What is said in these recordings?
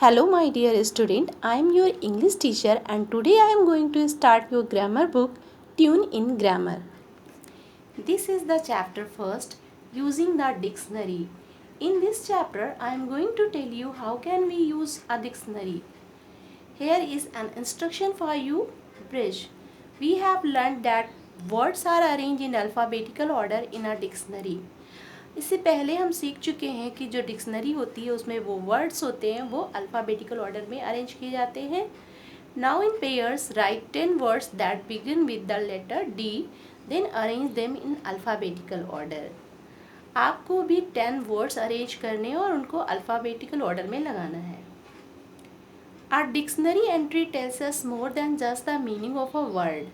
Hello my dear student, I am your English teacher and today I am going to start your grammar book Tune in Grammar. This is the chapter first, using the dictionary. In this chapter I am going to tell you how can we use a dictionary. Here is an instruction for you. Bridge. We have learned that words are arranged in alphabetical order in a dictionary. इससे पहले हम सीख चुके हैं कि जो dictionary होती है उसमें वो वर्ड्स होते हैं वो अल्फ़ाबेटिकल ऑर्डर में अरेंज किए जाते हैं. Now in pairs write 10 words that begin with the letter D, then arrange them in alphabetical order. आपको भी 10 वर्ड्स अरेंज करने और उनको अल्फ़ाबेटिकल ऑर्डर में लगाना है. A dictionary entry tells us more than just the meaning of a word.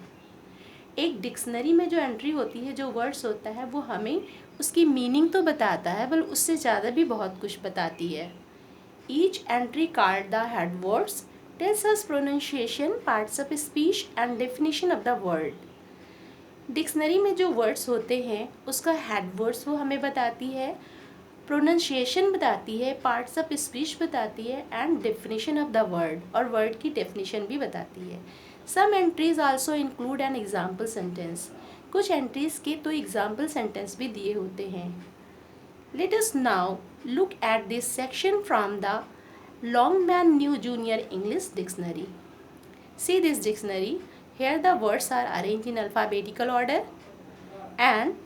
एक dictionary में जो एंट्री होती है, जो वर्ड्स होता है, वो हमें उसकी मीनिंग तो बताता है बल्कि उससे ज़्यादा भी बहुत कुछ बताती है. Each entry card the head words tells us pronunciation, parts of speech and definition of the word. Dictionary में जो वर्ड्स होते हैं उसका हेड वर्ड्स वो हमें बताती है, प्रोनाउंसिएशन बताती है, पार्ट्स ऑफ स्पीच बताती है and definition of the word, और वर्ड की डेफिनेशन भी बताती है. Some entries also include an example sentence. कुछ एंट्रीज के तो एग्जाम्पल सेंटेंस भी दिए होते हैं. Let us now look at this section from the Longman new junior English dictionary. See this dictionary. Here the words are arranged in alphabetical order and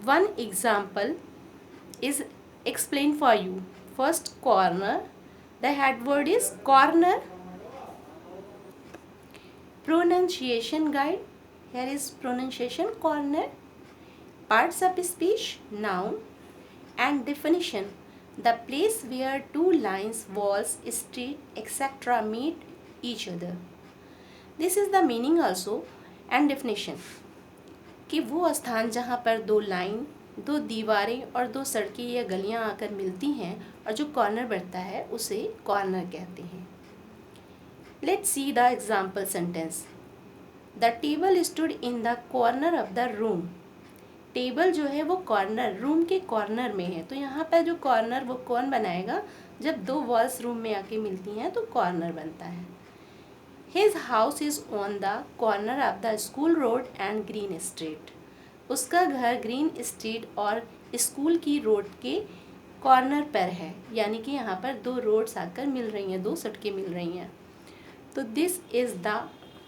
one example is explained for you. First, corner. The head word is corner. Pronunciation guide. Here is pronunciation corner. Parts of speech, noun. And definition, the place where two lines, walls, street, etc. meet each other. This is the meaning also and definition, कि वो स्थान जहाँ पर दो line, दो दीवारें और दो सड़कें या गलियाँ आकर मिलती हैं और जो कॉर्नर बनता है उसे कॉर्नर कहते हैं. Let's see the example sentence. The table stood in the corner of the room. Table जो है वो कॉर्नर, रूम के कॉर्नर में है. तो यहाँ पर जो कॉर्नर वो कौन बनाएगा? जब दो वॉल्स रूम में आके मिलती हैं तो कॉर्नर बनता है. His house is on the corner of the school road and green street. उसका घर ग्रीन स्ट्रीट और स्कूल की रोड के कॉर्नर पर है, यानी कि यहाँ पर दो रोड्स आकर मिल रही हैं, दो सड़कें मिल रही हैं. तो this is the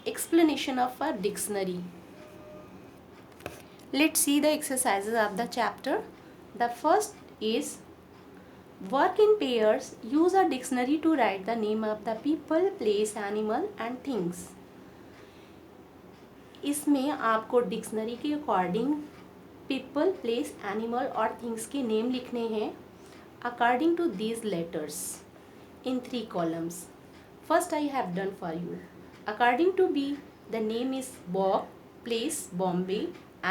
explanation of a dictionary. Let's see the exercises of the chapter. The first is work in pairs. Use a dictionary to write the name of the people, place, animal and things. इसमें आपको dictionary के according people, places, animal और things के name लिखने हैं according to these letters in 3 columns. First I have done for you. According to B, the name is Bob, place Bombay,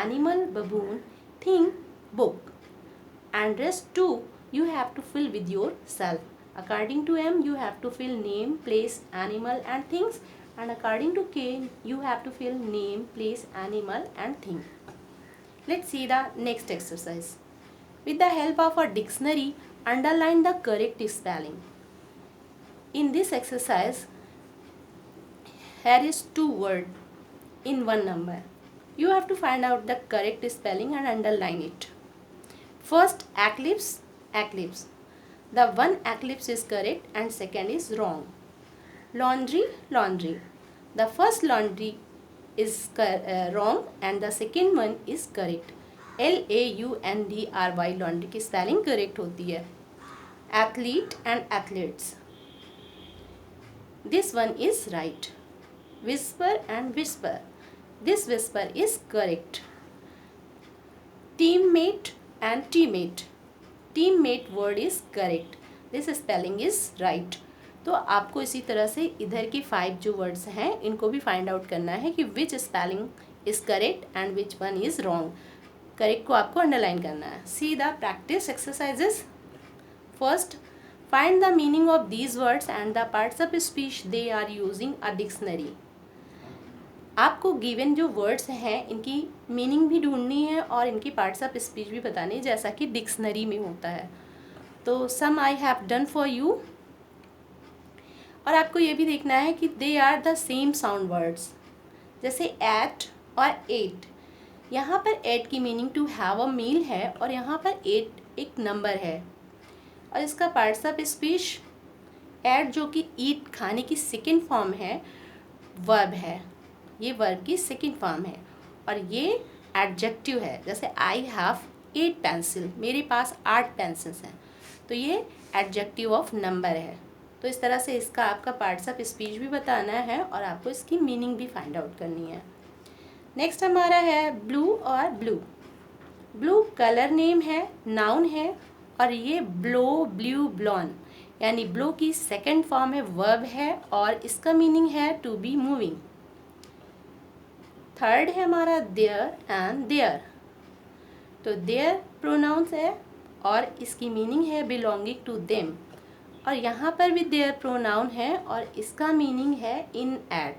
animal baboon, thing book, and rest 2 you have to fill with yourself. According to M, you have to fill name, place, animal and things, and according to K, you have to fill name, place, animal and thing. Let's see the next exercise. With the help of a dictionary, underline the correct spelling. In this exercise, here is 2 words in 1 number. You have to find out the correct spelling and underline it. First, eclipse, eclipse. The one eclipse is correct and second is wrong. Laundry, laundry. The first laundry is wrong and the second one is correct. LAUNDRY, laundry की spelling correct होती है. Athlete and athletes. This one is right. Whisper and whisper. This whisper is correct. Teammate and teammate. Teammate word is correct. This spelling is right. तो आपको इसी तरह से इधर की 5 जो वर्ड्स हैं इनको भी फाइंड आउट करना है कि which spelling is correct and which one is wrong. Correct को आपको अंडरलाइन करना है. See the practice exercises. First, find the meaning of these words and the parts of speech they are using a dictionary. आपको given जो words हैं इनकी meaning भी ढूंढनी है और इनकी पार्ट्स ऑफ स्पीच भी बतानी है जैसा कि डिक्शनरी में होता है. तो some I have done for you. और आपको ये भी देखना है कि they are the same sound words, जैसे एट और एट। यहाँ पर एट की meaning to have a meal है और यहाँ पर एट एक नंबर है, और इसका पार्ट्स ऑफ स्पीच एट जो कि ईट खाने की सेकेंड फॉर्म है, वर्ब है, ये वर्ब की सेकेंड फॉर्म है, और ये एडजेक्टिव है। जैसे आई हैव 8 पेंसिल, मेरे पास 8 पेंसिल्स हैं, तो ये एडजेक्टिव ऑफ नंबर है। तो इस तरह से इसका आपका पार्ट्स ऑफ स्पीच भी बताना है और आपको इसकी मीनिंग भी फाइंड आउट करनी है। नेक्स्ट हमारा है ब्लू और ब्लू। ब्लू कलर नेम है, नाउन है, और ये ब्लो, ब्लू, ब्लॉन, यानी ब्लो की सेकेंड फॉर्म है, वर्ब है, और इसका मीनिंग है टू बी मूविंग। थर्ड है हमारा देयर एंड देयर। तो देयर प्रोनाउंस है और इसकी मीनिंग है बिलोंगिंग टू देम, और यहाँ पर भी देयर प्रोनाउन है और इसका मीनिंग है in eight,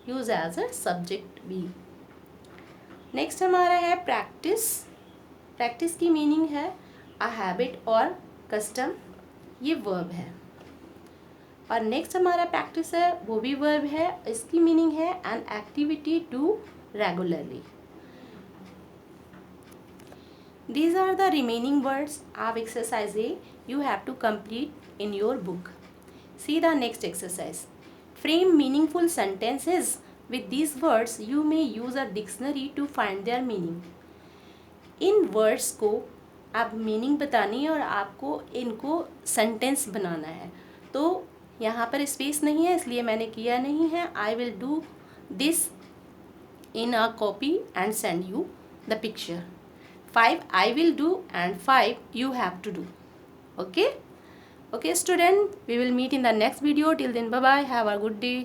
use as a subject B. Next हमारा है प्रैक्टिस। प्रैक्टिस की मीनिंग है अ हैबिट और कस्टम, ये वर्ब है। और नेक्स्ट हमारा प्रैक्टिस है, वो भी वर्ब है, इसकी मीनिंग है an activity do regularly. These are the remaining words of exercise A you have to complete in your book. See the next exercise. Frame meaningful sentences with these words. You may use a dictionary to find their meaning. In words को आप meaning बतानी है और आपको इनको sentence बनाना है। तो यहाँ पर स्पेस नहीं है इसलिए मैंने किया नहीं है। I will do this in a copy and send you the picture. 5 I will do and 5 you have to do. Okay student, we will meet in the next video. Till then, bye bye, have a good day.